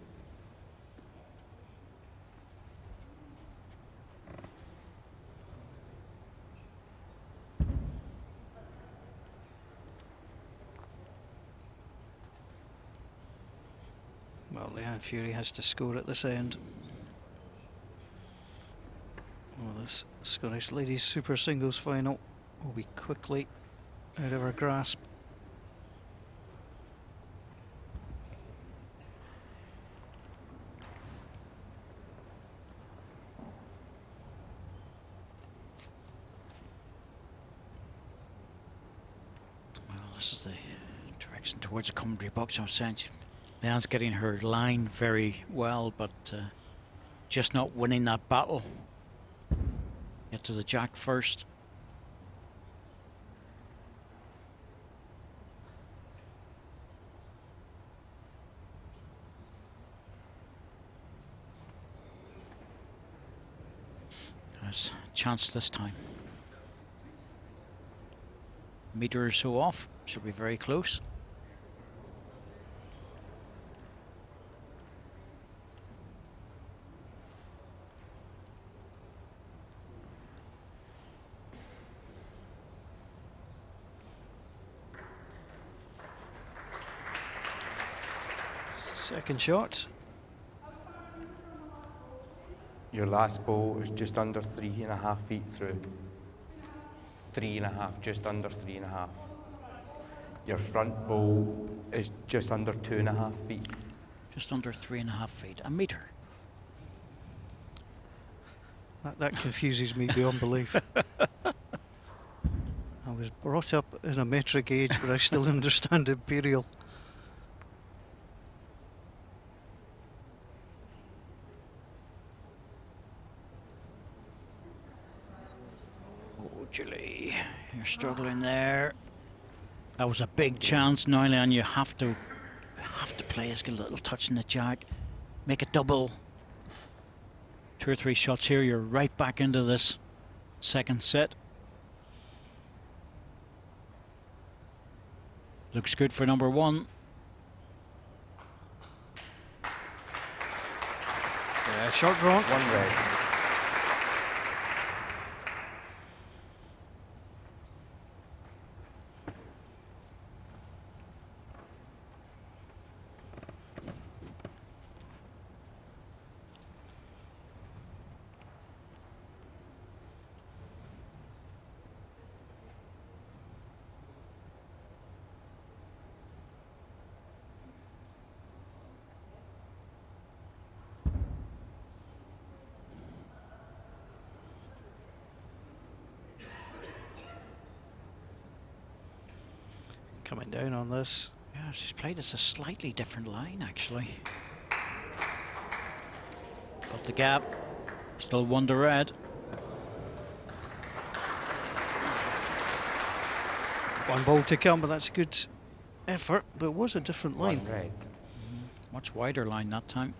Well, Leanne Fury has to score at this end. Well, this Scottish Ladies Super Singles final will be quickly out of her grasp. Well, this is the direction towards the commentary box. I was saying Leanne's getting her line very well, but just not winning that battle. Get to the jack first. Has a chance this time. Metre or so off, should be very close. Second shot. Your last bowl is just under 3.5 feet through. 3.5, just under 3.5. Your front bowl is just under 2.5 feet. Just under 3.5 feet. A metre. That confuses me beyond belief. I was brought up in a metric age, but I still understand imperial. Oh, Julie, you're struggling there. That was a big chance. Now, Leanne, you have to play this, get a little touch in the jack, make a double. 2 or 3 shots here, you're right back into this second set. Looks good for number 1. Yeah, short draw. 1 red. Coming down on this. Yeah, she's played as a slightly different line, actually. Got the gap. Still 1 to red. One ball to come, but that's a good effort. But it was a different line. 1 red. Much wider line that time.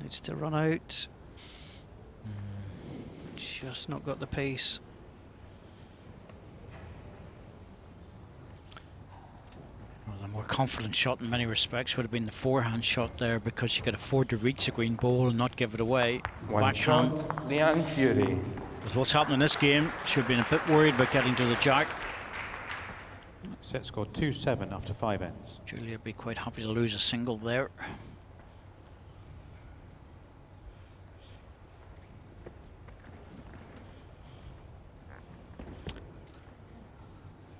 Needs to run out. Just not got the pace. Well, the more confident shot in many respects would have been the forehand shot there, because you could afford to reach the green ball and not give it away. One Backhand. shot, Leanne Fury. With what's happening in this game, should have been a bit worried about getting to the jack. Set score 2-7 after 5 ends. Julie would be quite happy to lose a single there.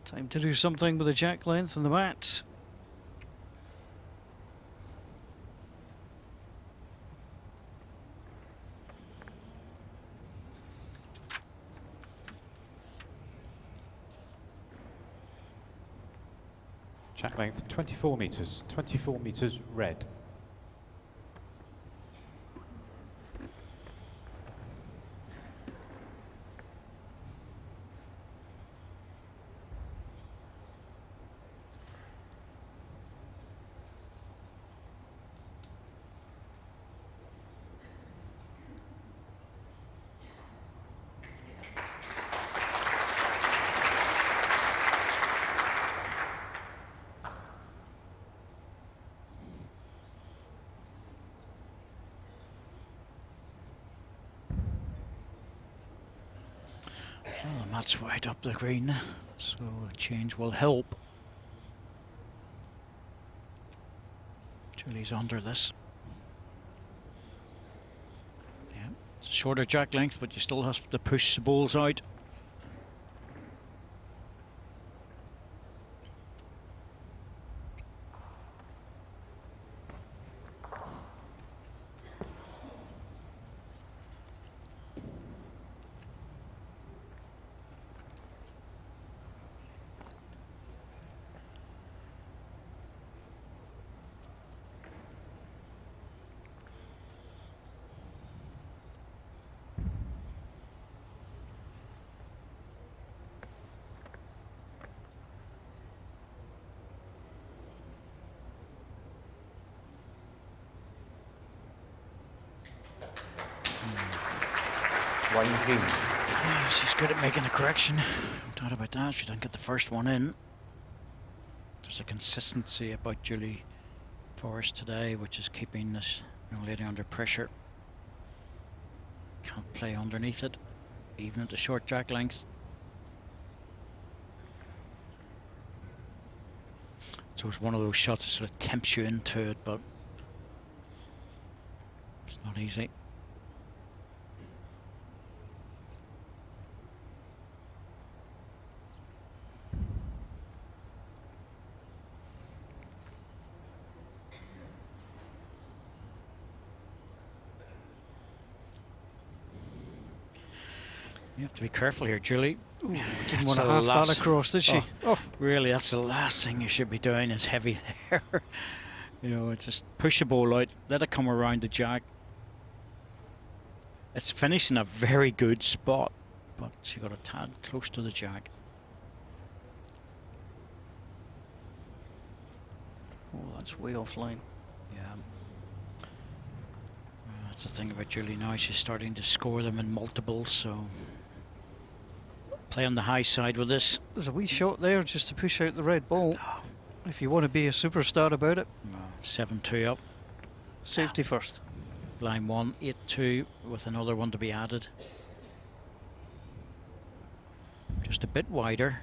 Time to do something with the jack length and the mat. Jack length 24 metres, 24 metres red. Well, the mat's right up the green, so a change will help. Julie's under this. Yeah, it's a shorter jack length, but you still have to push the balls out. One green. Yeah, she's good at making a correction. No doubt about that. She didn't get the first one in. There's a consistency about Julie Forrest today, which is keeping this young lady under pressure. Can't play underneath it, even at the short jack length. So it's one of those shots that sort of tempts you into it, but it's not easy. You have to be careful here, Julie. Ooh, That's didn't want to the have that last- across, did she? Oh, really, that's the last thing you should be doing, is heavy there. You know, just push the ball out, let it come around the jack. It's finished in a very good spot, but she got a tad close to the jack. Oh, that's way offline. Yeah. That's the thing about Julie now, she's starting to score them in multiples, so play on the high side with this. There's a wee shot there just to push out the red ball. If you want to be a superstar about it, 7-2 up. safety first. Line 1, 8-2 with another one to be added. Just a bit wider.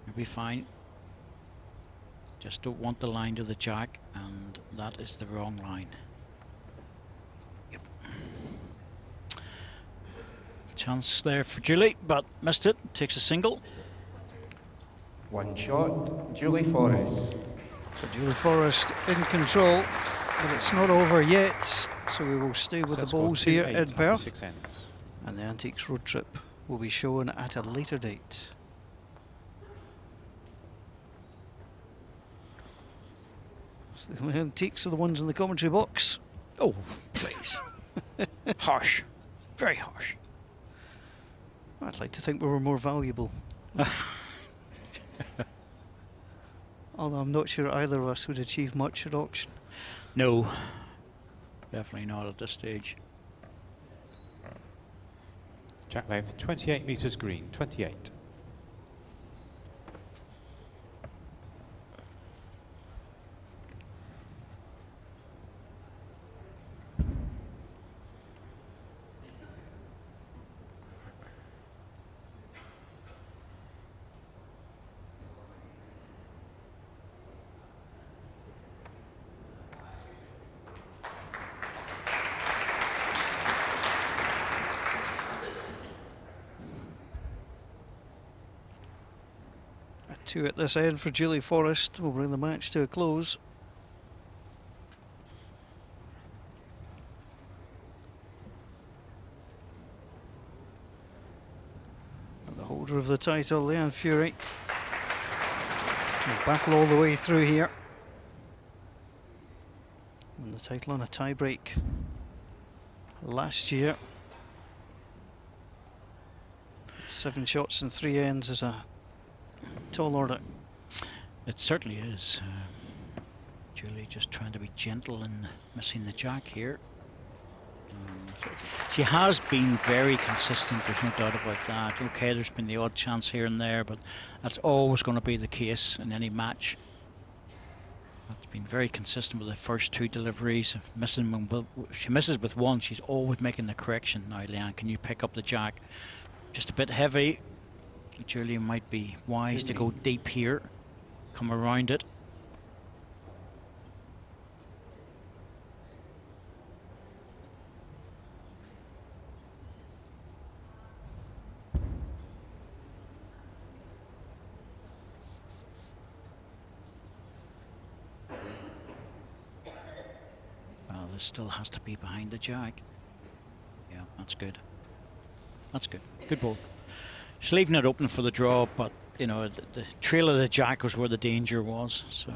You'll be fine. Just don't want the line to the jack, and that is the wrong line. Yep. Chance there for Julie, but missed it. Takes a single. One shot, Julie Forrest. So Julie Forrest in control, but it's not over yet. So we will stay with Set the score balls here 2-8 in after Perth, 6 ends. and the Antiques Road Trip will be shown at a later date. So the Antiques are the ones in the commentary box. Oh, please. Harsh. Very harsh. I'd like to think we were more valuable. Although I'm not sure either of us would achieve much at auction. No. Definitely not at this stage. Jack length 28 metres green, 28. 2 at this end for Julie Forrest will bring the match to a close. And the holder of the title, Leanne Fury, will battle all the way through here. Won the title on a tie-break last year. 7 shots and 3 ends is a tall order. It certainly is. Julie just trying to be gentle and missing the jack here. She has been very consistent, there's no doubt about that. Okay, there's been the odd chance here and there, but that's always going to be the case in any match. It's been very consistent with the first 2 deliveries. If she misses with one, she's always making the correction. Now, Leanne, can you pick up the jack? Just a bit heavy. Julie might be wise to go deep here, come around it. Well, this still has to be behind the jack. Yeah, that's good. That's good. Good ball. She's leaving it open for the draw, but you know, the trail of the jack was where the danger was, so.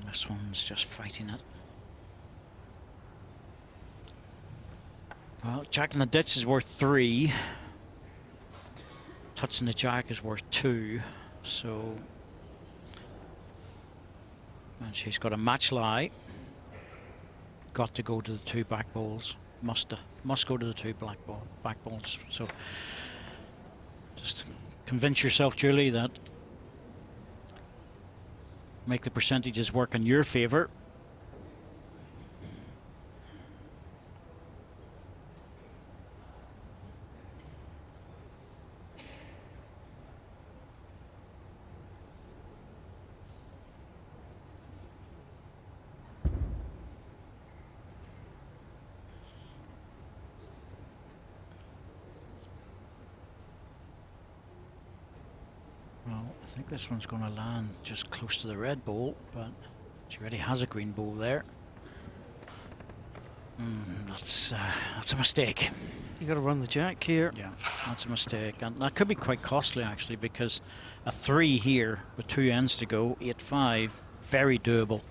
This one's just fighting it. Well, jack in the ditch is worth 3. Touching the jack is worth 2, so. And she's got a match lie. Got to go to the 2 back balls. Must go to the 2 back balls. So just convince yourself, Julie, that make the percentages work in your favour. I think this one's going to land just close to the red ball, but she already has a green ball there. That's a mistake. You got to run the jack here. Yeah, that's a mistake, and that could be quite costly actually, because a 3 here with 2 ends to go, 8-5, very doable.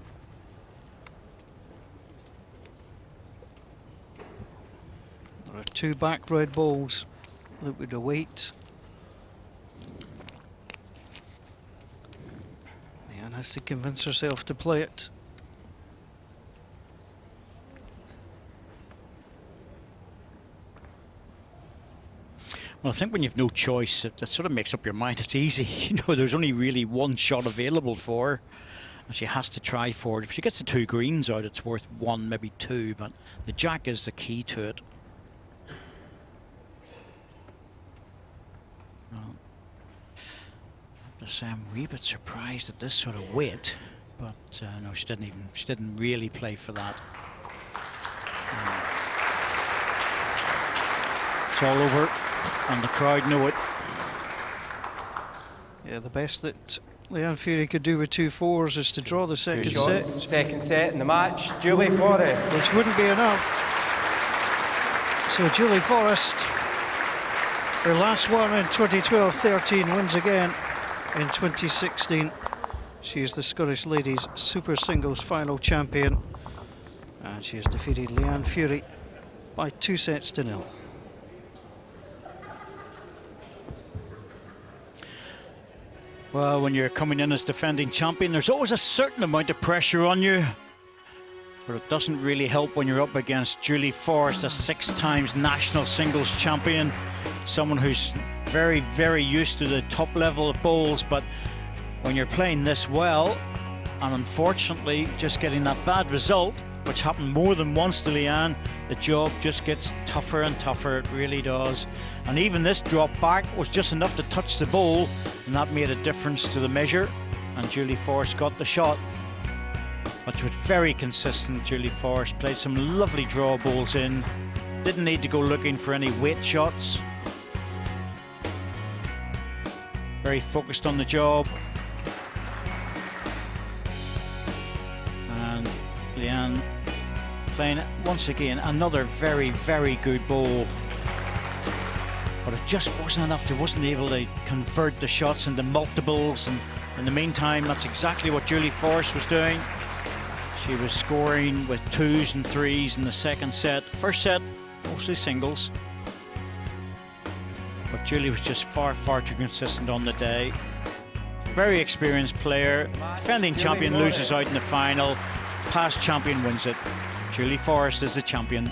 There are 2 back red balls that would await. Leanne has to convince herself to play it. Well, I think when you've no choice, it sort of makes up your mind. It's easy, you know. There's only really 1 shot available for her, and she has to try for it. If she gets the 2 greens out, it's worth 1, maybe 2. But the jack is the key to it. Well, I have to say I'm a wee bit surprised at this sort of weight, but no, she didn't really play for that. It's all over. And the crowd know it. Yeah, the best that Leanne Fury could do with 2 4s is to draw the second set. Second set in the match, Julie Forrest. Which wouldn't be enough. So Julie Forrest, her last one in 2012-13, wins again in 2016. She is the Scottish Ladies Super Singles Final Champion, and she has defeated Leanne Fury by 2-0. Well, when you're coming in as defending champion, there's always a certain amount of pressure on you. But it doesn't really help when you're up against Julie Forrest, a 6 times national singles champion. Someone who's very, very used to the top level of bowls. But when you're playing this well, and unfortunately just getting that bad result, which happened more than once to Leanne, the job just gets tougher and tougher, it really does. And even this drop back was just enough to touch the bowl, and that made a difference to the measure, and Julie Forrest got the shot. but was very consistent. Julie Forrest played some lovely draw balls in. Didn't need to go looking for any weight shots. Very focused on the job. And Leanne playing once again another very, very good ball. But it just wasn't enough. They wasn't able to convert the shots into multiples, and in the meantime, that's exactly what Julie Forrest was doing. She was scoring with 2s and 3s in the second set. First set, mostly singles. But Julie was just far, far too consistent on the day. Very experienced player. Defending champion loses out in the final. Past champion wins it. Julie Forrest is the champion.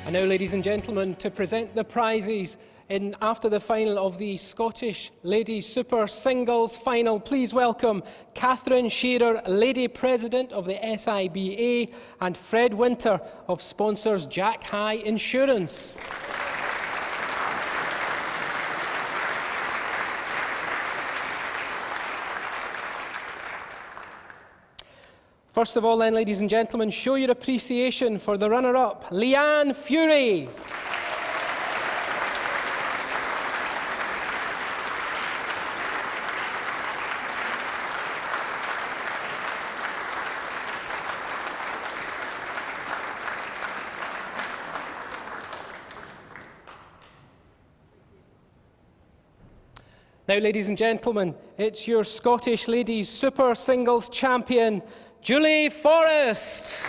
And now, ladies and gentlemen, to present the prizes after the final of the Scottish Ladies Super Singles Final, please welcome Catherine Shearer, Lady President of the SIBA, and Fred Winter of sponsors Jack High Insurance. First of all then, ladies and gentlemen, show your appreciation for the runner-up, Leanne Fury. Now, ladies and gentlemen, it's your Scottish Ladies Super Singles champion, Julie Forrest.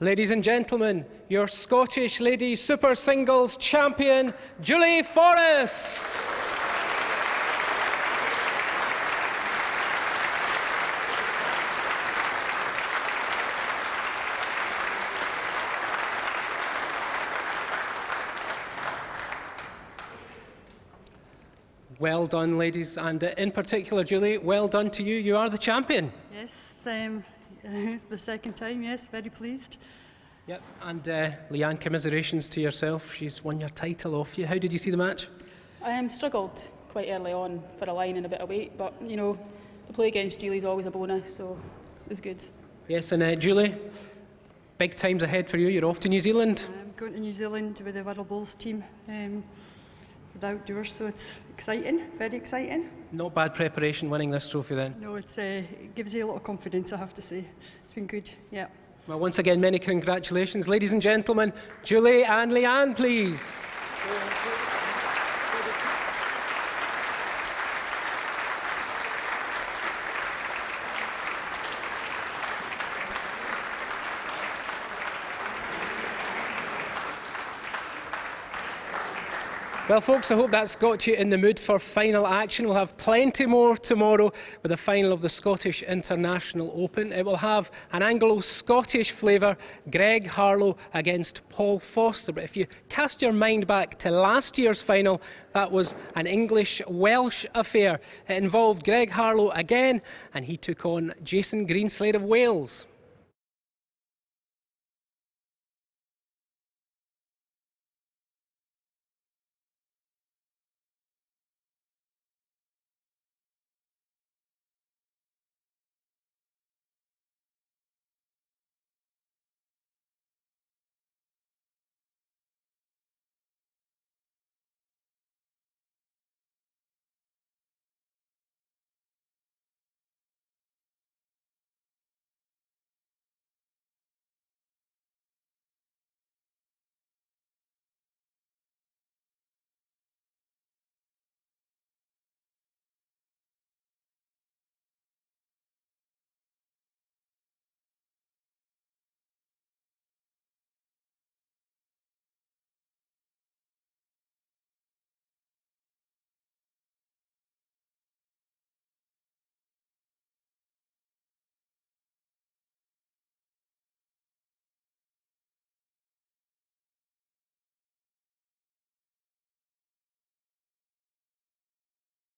Ladies and gentlemen, your Scottish Ladies Super Singles champion, Julie Forrest. Well done, ladies, and in particular, Julie, well done to you. You are the champion. Yes, the second time, yes, very pleased. Yep, and Leanne, commiserations to yourself. She's won your title off you. How did you see the match? I struggled quite early on for a line and a bit of weight, but, you know, to play against Julie's always a bonus, so it was good. Yes, and Julie, big times ahead for you. You're off to New Zealand. I'm going to New Zealand with the Wirral Bulls team for the outdoors, so it's exciting, very exciting. Not bad preparation winning this trophy then. No, it gives you a lot of confidence, I have to say. It's been good, yeah. Well, once again, many congratulations. Ladies and gentlemen, Julie and Leanne, please. Well, folks, I hope that's got you in the mood for final action. We'll have plenty more tomorrow with the final of the Scottish International Open. It will have an Anglo-Scottish flavour, Greg Harlow against Paul Foster. But if you cast your mind back to last year's final, that was an English-Welsh affair. It involved Greg Harlow again, and he took on Jason Greenslade of Wales.